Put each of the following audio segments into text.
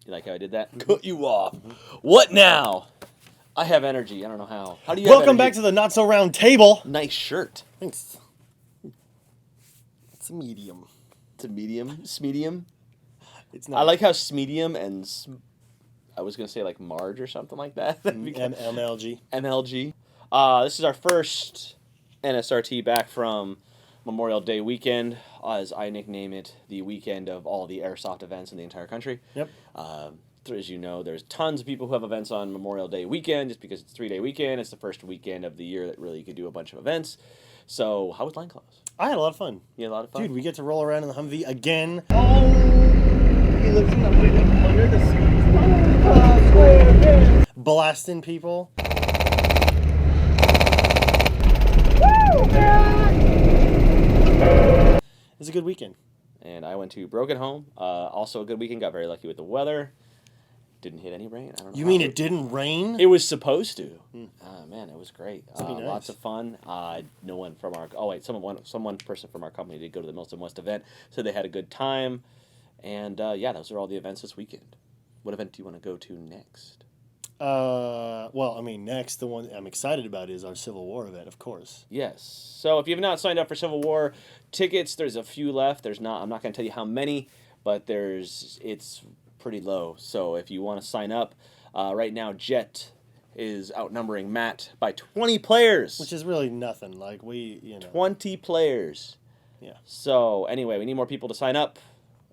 You like how I did that? Cut you off. What now? I have energy. I don't know how. How do you have Welcome back to the Not So Round Table. Nice shirt. Thanks. It's a medium. It's a medium? Smedium? It's not. I like how smedium and... I was going to say like Marge or something like that. MLG. MLG. This is our first NSRT back from Memorial Day weekend, as I nickname it, the weekend of all the airsoft events in the entire country. Yep. As you know, there's tons of people who have events on Memorial Day weekend, just because it's a 3-day weekend. It's the first weekend of the year that really you could do a bunch of events. So, how was Line Claws? I had a lot of fun. You had a lot of fun? Dude, we get to roll around in the Humvee again. Oh, he lives in the under the sea. Blasting people. It was a good weekend. And I went to Broken Home. Also a good weekend. Got very lucky with the weather. Didn't hit any rain. I don't know. You mean it didn't rain? It was supposed to. Man, it was great. That'd be nice. Lots of fun. No one from our... Oh, wait. One person from our company did go to the Milton West event, so they had a good time. And, yeah, those are all the events this weekend. What event do you want to go to next? Well, I mean, next, the one I'm excited about is our Civil War event, of course. Yes. So if you have not signed up for Civil War tickets, there's a few left. I'm not going to tell you how many, but it's pretty low. So if you want to sign up, right now Jet is outnumbering Matt by 20 players. Which is really nothing. 20 players. Yeah. So anyway, we need more people to sign up.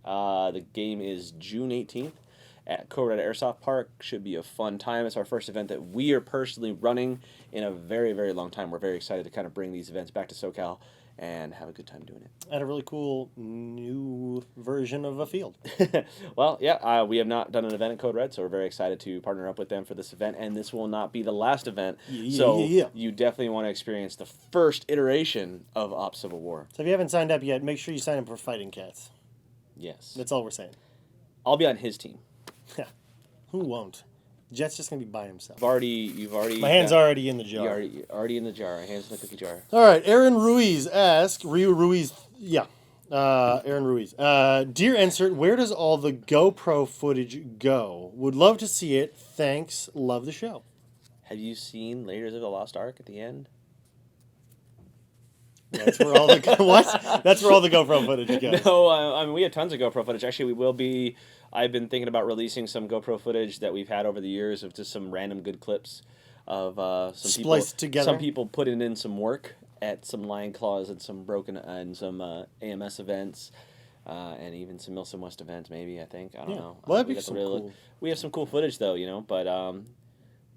The game is June 18th. At Colorado Airsoft Park. Should be a fun time. It's our first event that we are personally running in a very, very long time. We're very excited to kind of bring these events back to SoCal and have a good time doing it. At a really cool new version of a field. Well, yeah, we have not done an event at Code Red, so we're very excited to partner up with them for this event, and this will not be the last event. You definitely want to experience the first iteration of Op Civil War. So if you haven't signed up yet, make sure you sign up for Fighting Cats. Yes. That's all we're saying. I'll be on his team. Yeah. Who won't? Jet's just going to be by himself. You've already... My hand's already in the jar. You're already in the jar. My hand's in the cookie jar. All right. Aaron Ruiz asks... Aaron Ruiz. Dear Insert, where does all the GoPro footage go? Would love to see it. Thanks. Love the show. Have you seen Raiders of the Lost Ark at the end? That's where all the... What? That's where all the GoPro footage goes. No, I mean, we have tons of GoPro footage. Actually, we will be... I've been thinking about releasing some GoPro footage that we've had over the years of just some random good clips of spliced together. Some people putting in some work at some Lion Claws and some some AMS events, and even some Milton West events. Maybe I think I don't know. Well, that'd be cool. We have some cool footage though, but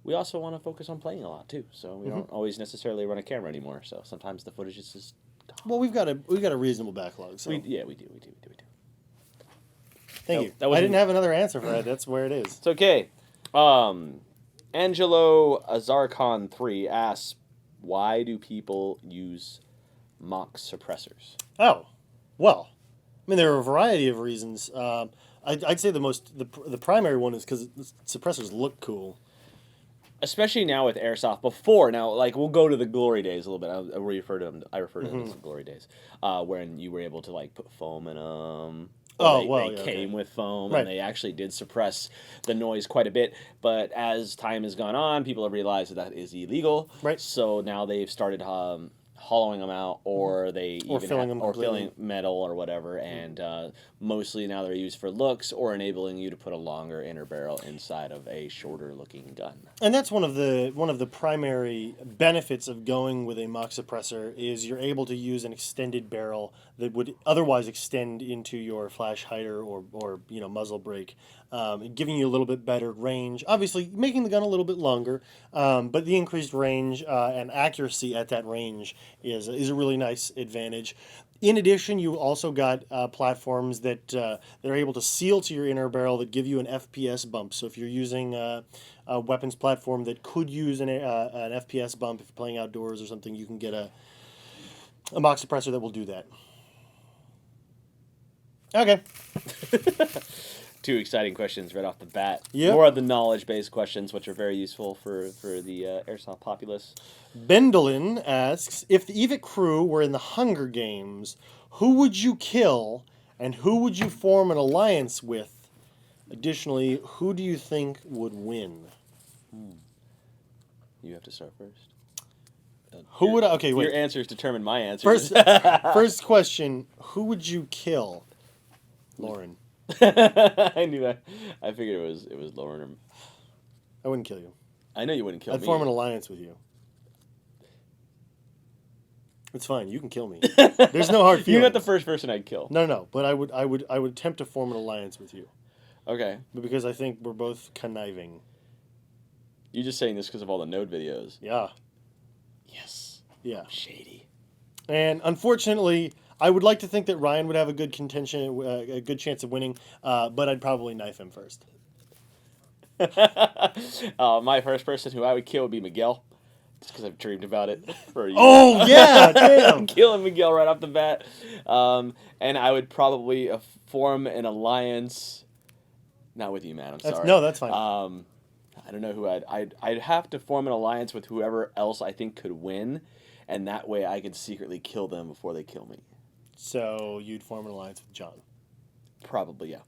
we also want to focus on playing a lot too. So we don't always necessarily run a camera anymore. So sometimes the footage is just. Well, we've got a reasonable backlog. So. We do. Thank you. I didn't have another answer for that. That's where it is. It's okay. Angelo Azarcon 3 asks, why do people use mock suppressors? Oh, well, I mean, there are a variety of reasons. I'd say the primary one is because suppressors look cool. Especially now with airsoft. We'll go to the glory days a little bit. I refer to them as the glory days, when you were able to put foam in them. They came with foam, and they actually did suppress the noise quite a bit. But as time has gone on, people have realized that is illegal. Right. So now they've started hollowing them out, or filling metal or whatever. And mostly now they're used for looks or enabling you to put a longer inner barrel inside of a shorter looking gun. And that's one of the primary benefits of going with a mock suppressor is you're able to use an extended barrel that would otherwise extend into your flash hider or muzzle brake, giving you a little bit better range. Obviously, making the gun a little bit longer, but the increased range and accuracy at that range is a really nice advantage. In addition, you also got platforms that are able to seal to your inner barrel that give you an FPS bump. So if you're using a weapons platform that could use an FPS bump if you're playing outdoors or something, you can get a mock suppressor that will do that. Okay. Two exciting questions right off the bat. Yep. More of the knowledge-based questions, which are very useful for the airsoft populace. Bendolin asks, if the Evike crew were in the Hunger Games, who would you kill and who would you form an alliance with? Additionally, who do you think would win? You have to start first. Who would okay? Wait. Your answers determine my answers. First question: who would you kill, Lauren? I knew that. I figured it was Lauren. I wouldn't kill you. I know you wouldn't kill me. I'd form an alliance with you. It's fine. You can kill me. There's no hard feelings. You're not the first person I'd kill. No. But I would attempt to form an alliance with you. Okay. But because I think we're both conniving. You're just saying this because of all the Node videos. Yeah. Yes. Yeah. Shady. And unfortunately, I would like to think that Ryan would have a good a good chance of winning, but I'd probably knife him first. My first person who I would kill would be Miguel. Just because I've dreamed about it for a year. Oh, yeah, damn. Killing Miguel right off the bat. And I would probably form an alliance. Not with you, man. I'm sorry. No, that's fine. I don't know who I'd have to form an alliance with whoever else I think could win, and that way I could secretly kill them before they kill me. So you'd form an alliance with John? Probably, yeah.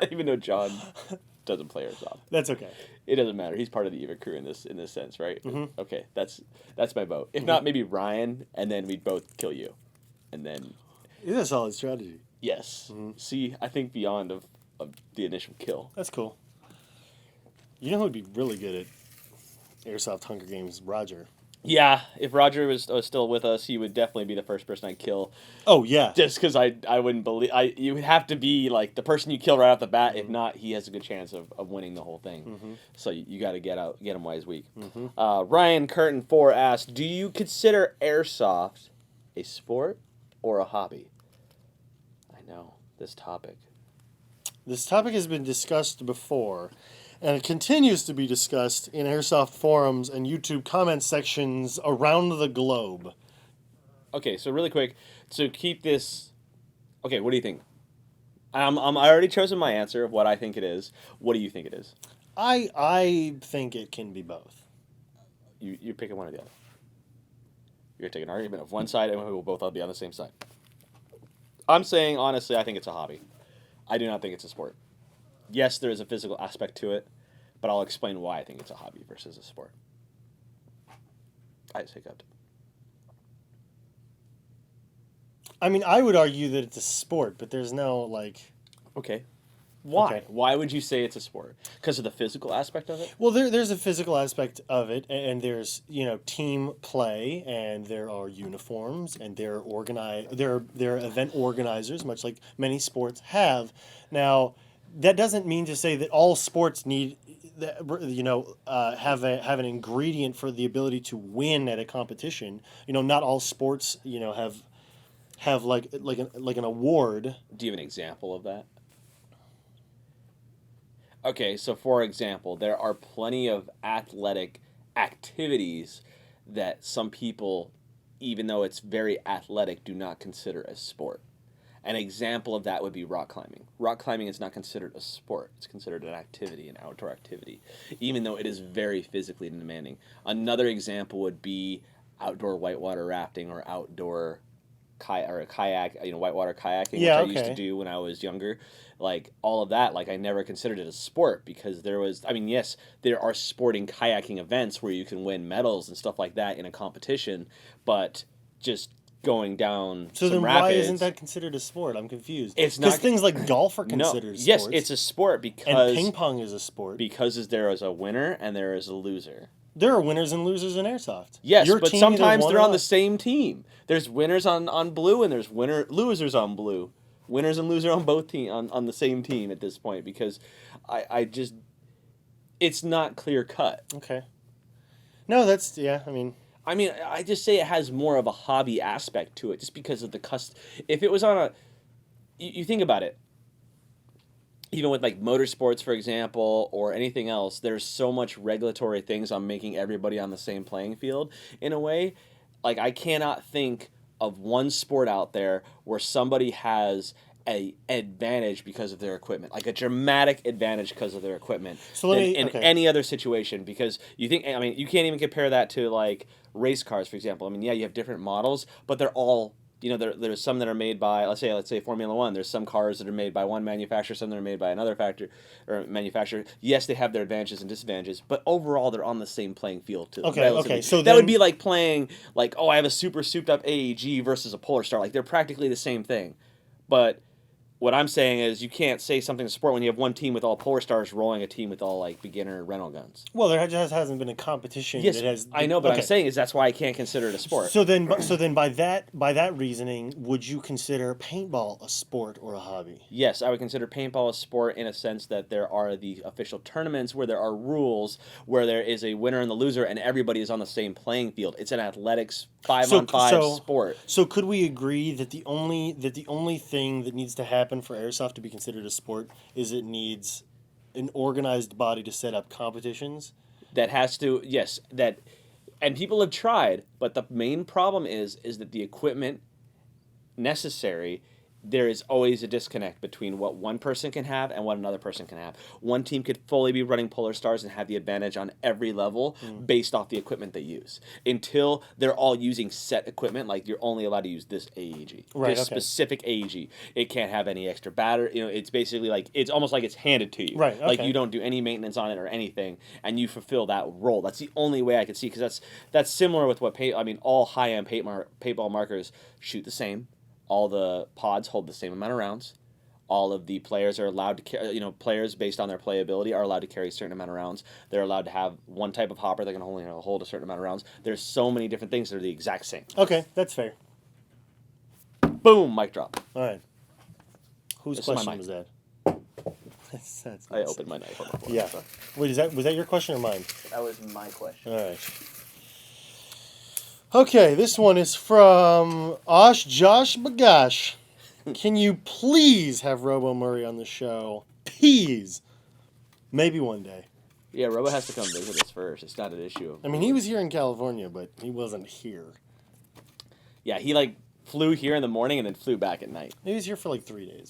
Even though John doesn't play Airsoft. That's okay. It doesn't matter. He's part of the Evike crew in this sense, right? Mm-hmm. Okay, that's my vote. If not, maybe Ryan, and then we'd both kill you, and then. It's a solid strategy. Yes. Mm-hmm. See, I think beyond of the initial kill. That's cool. You know who would be really good at Airsoft Hunger Games? Roger. Yeah, if Roger was still with us, he would definitely be the first person I'd kill. Oh, yeah. Just because I wouldn't believe... you would have to be, like, the person you kill right off the bat. Mm-hmm. If not, he has a good chance of winning the whole thing. Mm-hmm. So you got to get him while he's weak. Mm-hmm. Ryan Curtin 4 asked, do you consider Airsoft a sport or a hobby? I know, this topic. This topic has been discussed before, and it continues to be discussed in Airsoft forums and YouTube comment sections around the globe. Okay, so really quick, so keep this... Okay, what do you think? I already chosen my answer of what I think it is. What do you think it is? I think it can be both. You're picking one or the other. You're going to take an argument of one side, and we will both all be on the same side. I'm saying, honestly, I think it's a hobby. I do not think it's a sport. Yes, there is a physical aspect to it, but I'll explain why I think it's a hobby versus a sport. I just hiccuped. I mean, I would argue that it's a sport, but there's no, like... Okay. Why? Okay. Why would you say it's a sport? Because of the physical aspect of it? Well, there's a physical aspect of it, and there's, team play, and there are uniforms, and there are event organizers, much like many sports have. Now, that doesn't mean to say that all sports need, have an ingredient for the ability to win at a competition. Not all sports, have like an award. Do you have an example of that? Okay, so for example, there are plenty of athletic activities that some people, even though it's very athletic, do not consider a sport. An example of that would be rock climbing. Rock climbing is not considered a sport. It's considered an activity, an outdoor activity, even though it is very physically demanding. Another example would be outdoor whitewater rafting or outdoor kayak, whitewater kayaking, which I used to do when I was younger. Like, all of that, I never considered it a sport because yes, there are sporting kayaking events where you can win medals and stuff like that in a competition, but just going down so some then rapids, why isn't that considered a sport? I'm confused. It's not, because things like golf are considered sports. Yes, it's a sport because... And ping pong is a sport. Because there is a winner and there is a loser. There are winners and losers in Airsoft. Yes, but sometimes they're on the same team. There's winners on blue and there's losers on blue. Winners and losers on both on the same team at this point because I just... It's not clear cut. Okay. No, that's... Yeah, I just say it has more of a hobby aspect to it just because of the If it was on a... You think about it. Even with motorsports, for example, or anything else, there's so much regulatory things on making everybody on the same playing field in a way. I cannot think of one sport out there where somebody has a advantage because of their equipment, a dramatic advantage because of their equipment in any other situation. Because you can't even compare that to race cars, for example. You have different models, but they're all there's some that are made by, let's say Formula One. There's some cars that are made by one manufacturer, some that are made by another manufacturer. Yes, they have their advantages and disadvantages, but overall they're on the same playing field too. Okay. So that would be like playing I have a super souped up AEG versus a Polar Star. Like they're practically the same thing, but what I'm saying is you can't say something's a sport when you have one team with all Polar Stars rolling a team with all beginner rental guns. Well, there just hasn't been a competition. Yes, that has. I know, but I'm saying is that's why I can't consider it a sport. So then, by that reasoning, would you consider paintball a sport or a hobby? Yes, I would consider paintball a sport in a sense that there are the official tournaments where there are rules, where there is a winner and the loser, and everybody is on the same playing field. It's an athletics 5-on-5 sport. So could we agree that the only thing that needs to happen for airsoft to be considered a sport is it needs an organized body to set up competitions? That has to, yes, and people have tried, but the main problem is that the equipment necessary, there is always a disconnect between what one person can have and what another person can have. One team could fully be running Polar Stars and have the advantage on every level based off the equipment they use. Until they're all using set equipment, like you're only allowed to use this AEG, specific AEG. It can't have any extra battery. It's basically it's almost like it's handed to you. Right. Okay. Like you don't do any maintenance on it or anything, and you fulfill that role. That's the only way I could see, because that's similar with what all high-end paintball markers shoot the same. All the pods hold the same amount of rounds. All of the players are allowed to players based on their playability are allowed to carry a certain amount of rounds. They're allowed to have one type of hopper that can only hold a certain amount of rounds. There's so many different things that are the exact same. Okay, that's fair. Boom, mic drop. All right. Whose question was that? That's nice. I opened my knife on the floor. Yeah. Wait, was that your question or mine? That was my question. All right. Okay, this one is from Josh Bagash. Can you please have Robomurray on the show? Please. Maybe one day. Yeah, Robo has to come visit us first. It's not an issue. I mean, he was here in California, but he wasn't here. Yeah, he flew here in the morning and then flew back at night. He was here for 3 days.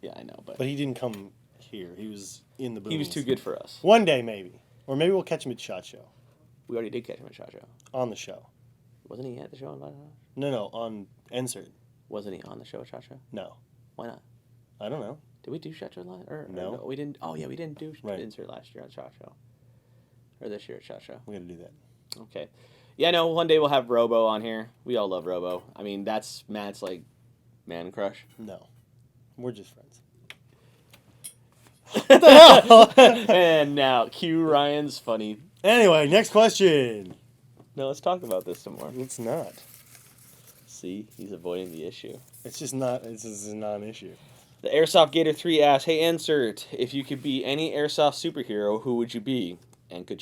Yeah, I know, but he didn't come here. He was in the booth. He was too good for us. One day, maybe. Or maybe we'll catch him at SHOT Show. We already did catch him at SHOT Show. On the show. Wasn't he at the show on SHOT Show? No, on NSRT. Wasn't he on the show at SHOT Show? No. Why not? I don't know. Did we do SHOT Show last? No, we didn't. Oh yeah, we didn't do right. insert last year on SHOT Show, or this year at SHOT Show. We're gonna do that. Okay. Yeah, no. One day we'll have Robo on here. We all love Robo. I mean, that's Matt's man crush. No, we're just friends. What the hell? And now cue Ryan's funny. Anyway, next question. No, let's talk about this some more. It's not. See, he's avoiding the issue. It's just not. It's just a non-issue. The Airsoft Gator 3 asks, "Hey, insert. If you could be any Airsoft superhero, who would you be? And can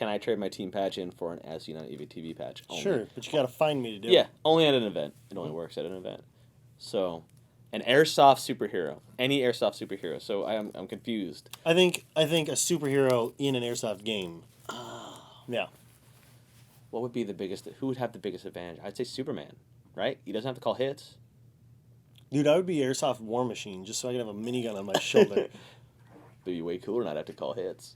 I trade my team patch in for an As Seen on EVTV patch?" Only. Sure, but you gotta find me to do it. Yeah, only at an event. It only works at an event. So, an Airsoft superhero, any Airsoft superhero. So I'm confused. I think a superhero in an Airsoft game. Yeah. What would be the biggest? Who would have the biggest advantage? I'd say Superman, right? He doesn't have to call hits. Dude, I would be Airsoft War Machine just so I could have a minigun on my shoulder. It'd be way cooler not have to call hits.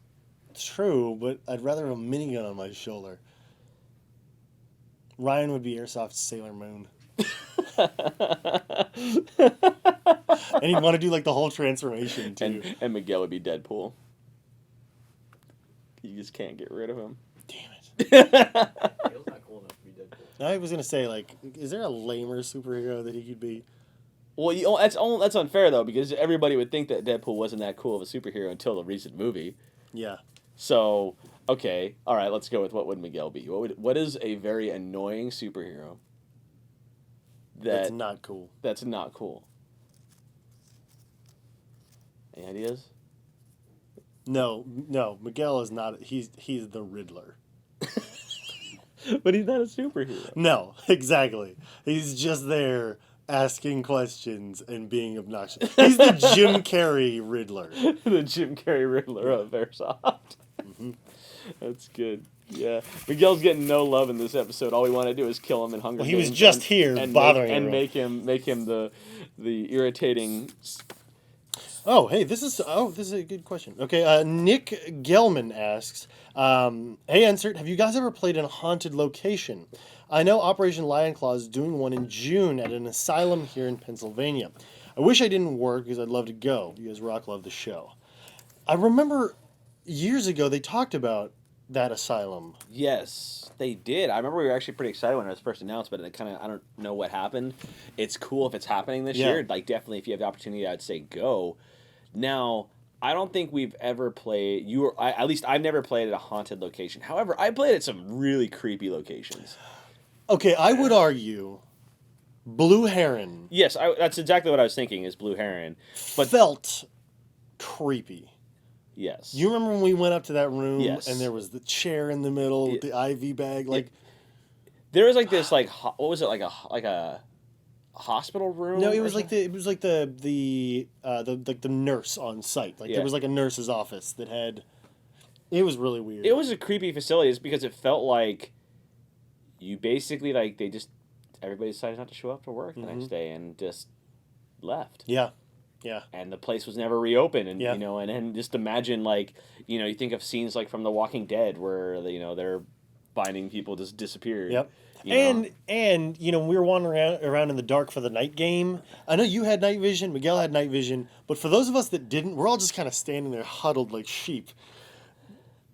It's true, but I'd rather have a minigun on my shoulder. Ryan would be Airsoft Sailor Moon. And he'd want to do the whole transformation too. And Miguel would be Deadpool. You just can't get rid of him. Damn it. Miguel's not cool enough to be Deadpool. I was gonna say, is there a lamer superhero that he could be? Well, that's unfair though, because everybody would think that Deadpool wasn't that cool of a superhero until the recent movie. Yeah. So, okay, all right, let's go with what would Miguel be? What is a very annoying superhero? That's not cool. That's not cool. Any ideas? No, Miguel is not. He's the Riddler. But he's not a superhero. No, exactly. He's just there asking questions and being obnoxious. He's the Jim Carrey Riddler. The Jim Carrey Riddler of Airsoft. Mm-hmm. That's good. Yeah, Miguel's getting no love in this episode. All we want to do is kill him in Hunger Games. He was just here bothering and make him the irritating Oh, hey, this is a good question. Okay, Nick Gelman asks, "Hey, Insert, have you guys ever played in a haunted location? I know Operation Lion Claw is doing one in June at an asylum here in Pennsylvania. I wish I didn't work because I'd love to go. You guys rock, love the show." I remember years ago they talked about that asylum. Yes, they did. I remember we were actually pretty excited when it was first announced, but it I don't know what happened. It's cool if it's happening this year. Like, definitely, if you have the opportunity, I'd say go. Now, I don't think we've ever played. At least I've never played at a haunted location. However, I played at some really creepy locations. Okay, I would argue Blue Heron. Yes, that's exactly what I was thinking. Is Blue Heron, but felt creepy. Yes. You remember when we went up to that room and there was the chair in the middle with the IV bag, like there was like this what was it, like a hospital room? No, it was like the nurse on site. Like there was like a nurse's office that had. It was really weird. It was a creepy facility, just because it felt like you basically everybody decided not to show up to work the next day and just left. Yeah. Yeah. And the place was never reopened, and and just imagine you think of scenes like from The Walking Dead where they're finding people just disappeared. Yep. And we were wandering around in the dark for the night game. I know you had night vision, Miguel had night vision, but for those of us that didn't, we're all just kind of standing there huddled like sheep.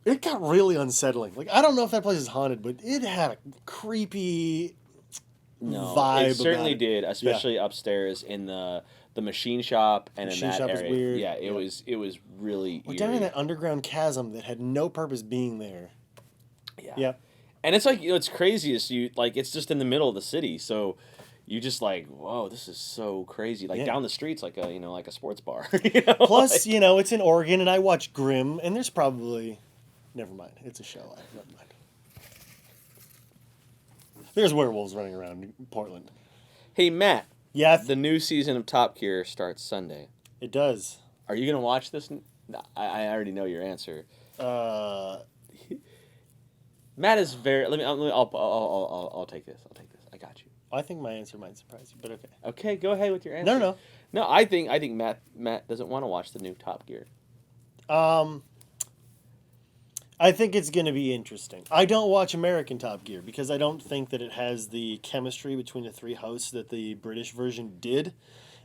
It got really unsettling. Like, I don't know if that place is haunted, but it had a creepy vibe. It certainly did, especially upstairs in the machine shop and in that area. Was weird. Yeah, it was really we're down in that underground chasm that had no purpose being there. Yeah. Yep. And it's it's crazy. It's just in the middle of the city, so you just whoa, this is so crazy. Down the street's like a sports bar. Plus, it's in Oregon, and I watch Grimm, and there's probably, never mind, it's a show. Never mind. There's werewolves running around in Portland. Hey, Matt. Yeah. The new season of Top Gear starts Sunday. It does. Are you gonna watch this? I already know your answer. Matt is very. I'll take this. I got you. I think my answer might surprise you, but okay. Okay, go ahead with your answer. No. No, I think Matt doesn't want to watch the new Top Gear. I think it's going to be interesting. I don't watch American Top Gear because I don't think that it has the chemistry between the three hosts that the British version did.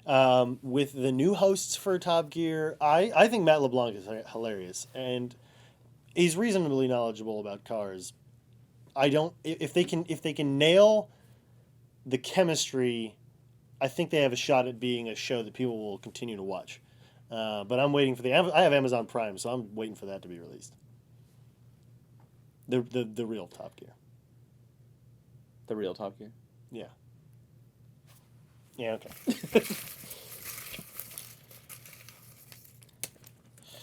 With the new hosts for Top Gear, I think Matt LeBlanc is hilarious, and he's reasonably knowledgeable about cars. If they can nail the chemistry, I think they have a shot at being a show that people will continue to watch. But I'm waiting for I have Amazon Prime, so I'm waiting for that to be released. The real Top Gear. The real Top Gear? Yeah. Yeah, okay.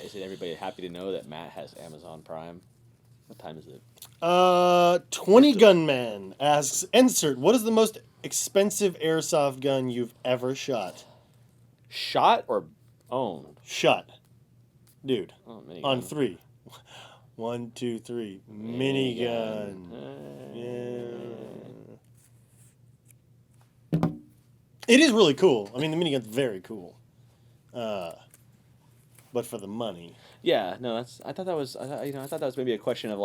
Is everybody happy to know that Matt has Amazon Prime? What time is it? 20 Gunman asks, Insert, what is the most expensive airsoft gun you've ever shot? Shot or owned? Shot. Dude. Oh, minigun. On 3. 1, 2, 3. Minigun. Yeah. It is really cool. I mean, the minigun's very cool. But for the money. Yeah, no, I thought that was maybe a question of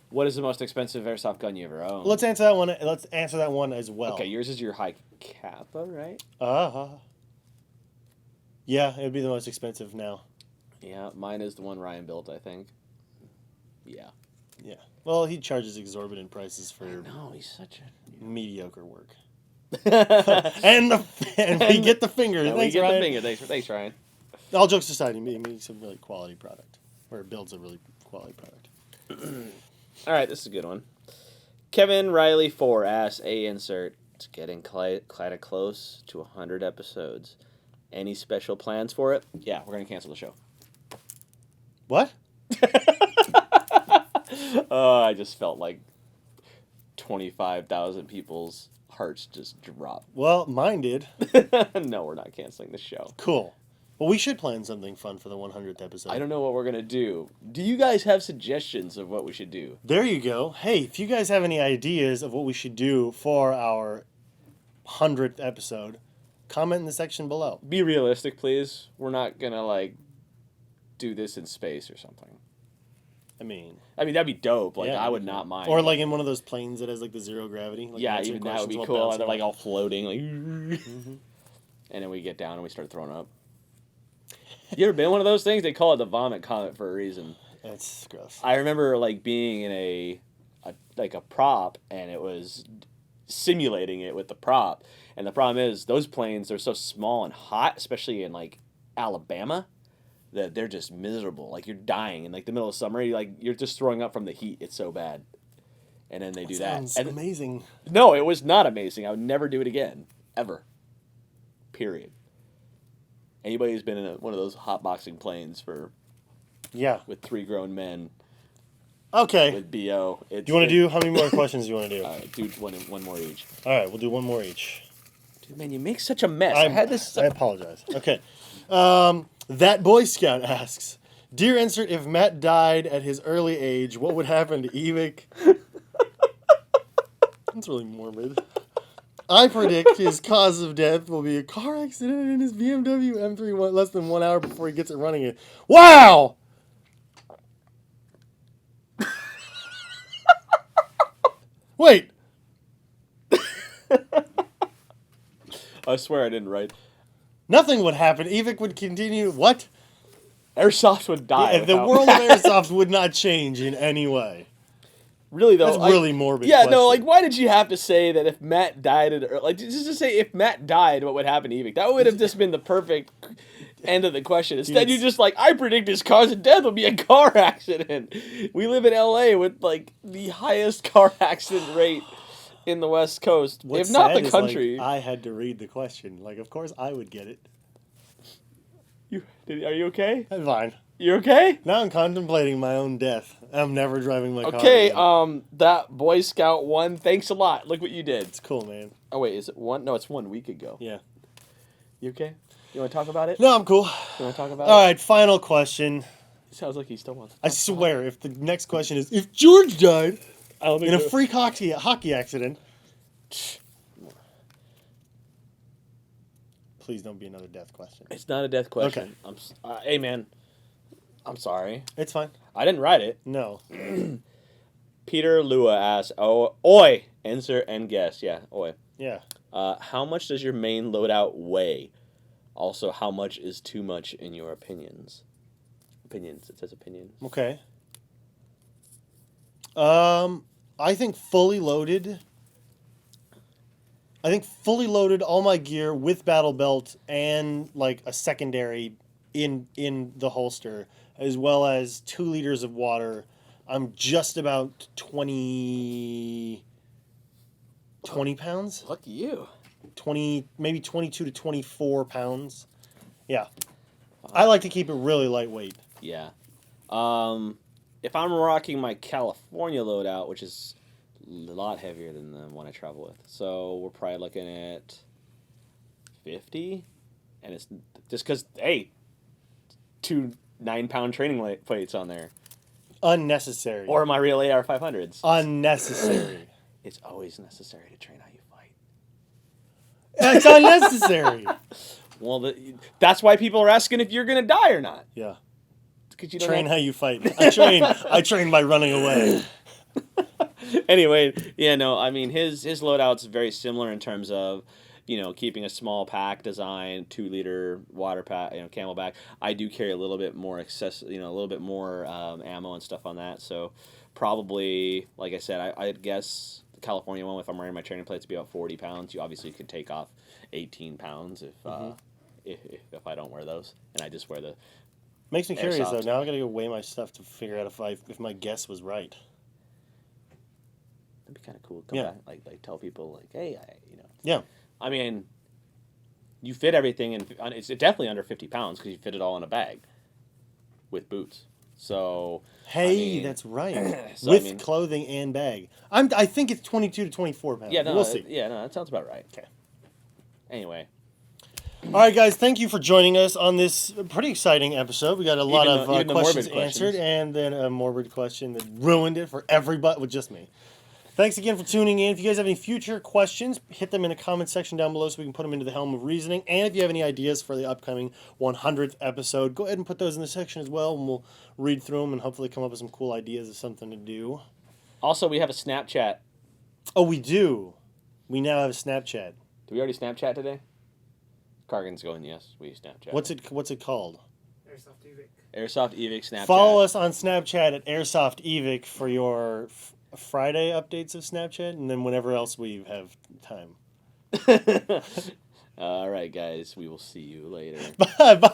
what is the most expensive airsoft gun you ever owned? Let's answer that one. Let's answer that one as well. Okay, yours is your high Kappa, right? Yeah, it would be the most expensive now. Yeah, mine is the one Ryan built, I think. Yeah. Yeah. Well, he charges exorbitant prices for he's such a mediocre work. and we get the finger. Thanks, we get Ryan. The finger. Thanks, Ryan. All jokes aside, he makes a really quality product. Or builds a really quality product. All right, this is a good one. Kevin Riley 4 asks, Insert, it's getting kind of close to 100 episodes. Any special plans for it? Yeah, we're going to cancel the show. What? I just felt like 25,000 people's hearts just dropped. Well, mine did. No, we're not canceling the show. Cool. Well, we should plan something fun for the 100th episode. I don't know what we're going to do. Do you guys have suggestions of what we should do? There you go. Hey, if you guys have any ideas of what we should do for our 100th episode, Comment in the section below. Be realistic, please. We're not gonna like do this in space or something. I mean, that'd be dope. Like, yeah, I would not mind. Or like in one of those planes that has like the zero gravity. Like yeah, even that would be cool. They're like all floating, like, and then we get down and we start throwing up. You ever been one of those things? They call it the vomit comet for a reason. That's gross. I remember like being in a prop, and it was simulating it with the prop. And the problem is those planes are so small and hot, especially in like Alabama, that they're just miserable. Like, you're dying in like the middle of summer. You're just throwing up from the heat. It's so bad. And then they do that. Sounds amazing. No, it was not amazing. I would never do it again, ever. Period. Anybody who's been in one of those hotboxing planes with 3 grown men. Okay. With BO. Do you want to do, how many more questions do you want to do? All right, do one more each. All right, we'll do one more each. Dude, man, you make such a mess. I apologize. Okay. That Boy Scout asks, Dear Insert, if Matt died at his early age, what would happen to Evike? That's really morbid. I predict his cause of death will be a car accident in his BMW M3 less than 1 hour before he gets it running it. Wow! Wait. I swear I didn't write. Nothing would happen. Evike would continue. What? Airsoft would die. Yeah, the world of Airsoft would not change in any way. Really, though? That's really morbid. Yeah, question. no, like, why did you have to say that if Matt died like, just to say if Matt died, what would happen to Evike? That would have just been the perfect end of the question. Instead, you just like, I predict his cause of death will be a car accident. We live in LA with like the highest car accident rate in the West Coast, What's if not sad the country. Is, like, I had to read the question. Like, of course I would get it. Are you okay? I'm fine. You okay? Now I'm contemplating my own death. I'm never driving my car. Okay, again. that Boy Scout won. Thanks a lot. Look what you did. It's cool, man. Oh wait, is it one? No, it's 1 week ago. Yeah. You okay? You want to talk about it? No, I'm cool. You want to talk about it? All right, final question. Sounds like he still wants to I swear, if the next question is, if George died in a think freak hockey accident, please don't be another death question. It's not a death question. Okay. Hey, man. I'm sorry. It's fine. I didn't write it. No. Peter Lua asks, oi, insert and guess. Yeah, oi. Yeah. How much does your main loadout weigh? Also, how much is too much in your opinions? Opinions. It says opinions. Okay. I think fully loaded, all my gear with battle belt and like a secondary in the holster, as well as 2 liters of water. I'm just about 20 pounds. Lucky you. 20, maybe 22 to 24 pounds. Yeah. I like to keep it really lightweight. Yeah. If I'm rocking my California loadout, which is a lot heavier than the one I travel with, so we're probably looking at 50, and it's just because, hey, 2 9-pound training plates on there. Unnecessary. Or my real AR-500s. Unnecessary. It's always necessary to train how you fight. It's unnecessary. Well, that's why people are asking if you're going to die or not. Yeah. You train how you fight. I train by running away. Anyway, yeah, no, I mean, his loadout's very similar in terms of, keeping a small pack design, 2-liter water pack, Camelback. I do carry a little bit more a little bit more ammo and stuff on that. So probably, like I said, I'd guess the California one, if I'm wearing my training plates, to be about 40 pounds. You obviously could take off 18 pounds if I don't wear those, and I just wear the. Makes me curious Airsoft. though. Now I gotta go weigh my stuff to figure out if my guess was right. That'd be kind of cool. Come back, like tell people like, hey, Yeah. I mean, you fit everything, and it's definitely under 50 pounds because you fit it all in a bag with boots. So hey, that's right. So, with clothing and bag. I think it's 22 to 24 pounds. Yeah, no, we'll see. Yeah, no, that sounds about right. Okay. Anyway. All right, guys, thank you for joining us on this pretty exciting episode. We got a lot of questions answered, and then a morbid question that ruined it for everybody, with just me. Thanks again for tuning in. If you guys have any future questions, hit them in the comment section down below so we can put them into the helm of reasoning. And if you have any ideas for the upcoming 100th episode, go ahead and put those in the section as well, and we'll read through them and hopefully come up with some cool ideas of something to do. Also, we have a Snapchat. Oh, we do. We now have a Snapchat. Did we already Snapchat today? Cargan's going, yes, we Snapchat. What's it called? Airsoft Evike. Airsoft Evike Snapchat. Follow us on Snapchat at Airsoft Evike for your Friday updates of Snapchat, and then whenever else we have time. All right, guys. We will see you later. Bye. Bye.